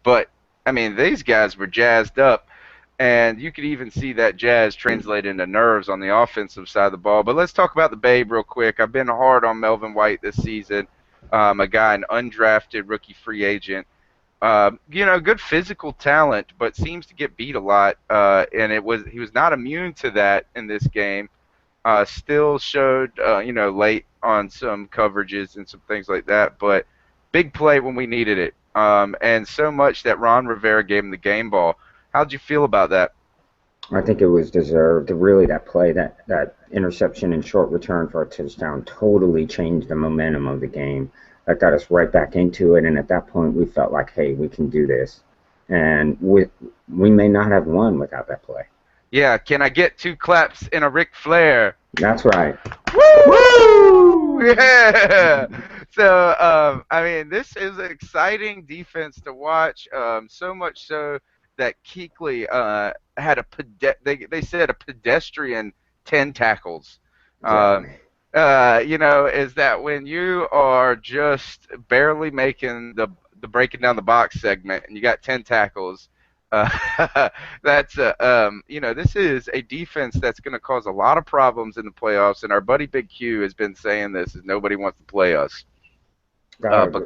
But I mean, these guys were jazzed up, and you could even see that jazz translate into nerves on the offensive side of the ball. But let's talk about the Babe real quick. I've been hard on Melvin White this season, a guy, an undrafted rookie free agent. Good physical talent, but seems to get beat a lot. And he was not immune to that in this game. Still showed, late on some coverages and some things like that, but big play when we needed it. And so much that Ron Rivera gave him the game ball. How'd you feel about that? I think it was deserved. Really, that play, that interception and short return for a touchdown totally changed the momentum of the game. That got us right back into it, and at that point, we felt like, hey, we can do this. And we may not have won without that play. Yeah, can I get two claps in a Ric Flair? That's right. Woo! Yeah. So, I mean, this is an exciting defense to watch. So much so that Kuechly had they said a pedestrian 10 tackles. Uh, Exactly. is that when you are just barely making the breaking down the box segment and you got 10 tackles, that's this is a defense that's going to cause a lot of problems in the playoffs. And our buddy Big Q has been saying this: is nobody wants to play us. Gotta But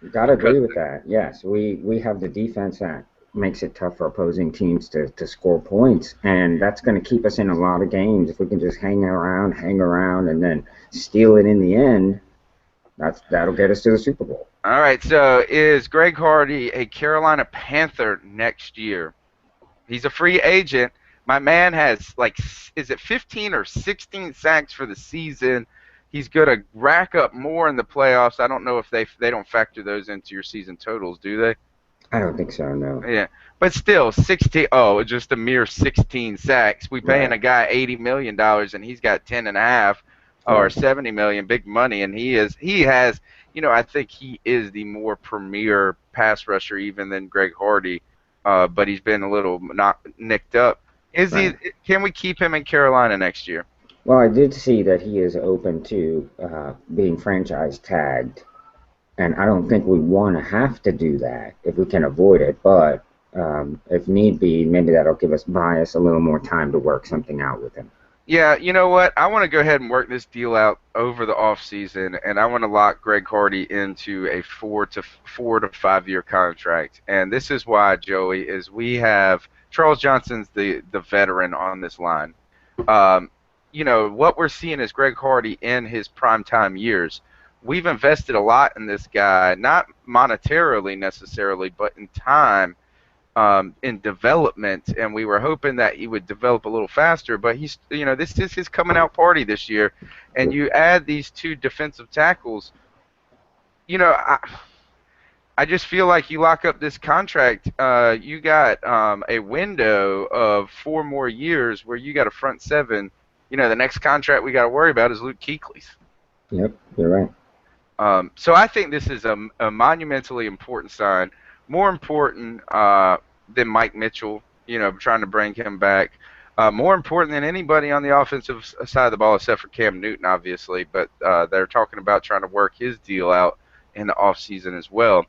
agree. Gotta because agree with that. Yes, we have the defense that makes it tough for opposing teams to score points, and that's going to keep us in a lot of games. If we can just hang around, and then steal it in the end, that'll get us to the Super Bowl. all right, so is Greg Hardy a Carolina Panther next year? He's a free agent. My man has is it 15 or 16 sacks for the season? He's going to rack up more in the playoffs. I don't know if they don't factor those into your season totals, do they? I don't think so. No. Yeah, but still, 16. Oh, just a mere 16 sacks. We paying Right. a guy $80 million, and he's got 10 and a half or Right. 70 million, big money, and he has. I think he is the more premier pass rusher even than Greg Hardy, but he's been a little not nicked up. Is he? Right. Can we keep him in Carolina next year? Well, I did see that he is open to being franchise tagged, and I don't think we want to have to do that if we can avoid it. But if need be, maybe that'll buy us a little more time to work something out with him. Yeah, you know what? I want to go ahead and work this deal out over the off season, and I want to lock Greg Hardy into a 4 to 5 year contract. And this is why, Joey, is we have Charles Johnson's the veteran on this line. Um, what we're seeing is Greg Hardy in his primetime years. We've invested a lot in this guy, not monetarily necessarily, but in time, in development, and we were hoping that he would develop a little faster. But this is his coming out party this year, and you add these two defensive tackles. I just feel like you lock up this contract. You got a window of 4 more years where you got a front seven. The next contract we got to worry about is Luke Kuechly's. Yep, you're right. So I think this is a monumentally important sign, more important than Mike Mitchell, trying to bring him back. More important than anybody on the offensive side of the ball, except for Cam Newton, obviously. But they're talking about trying to work his deal out in the offseason as well.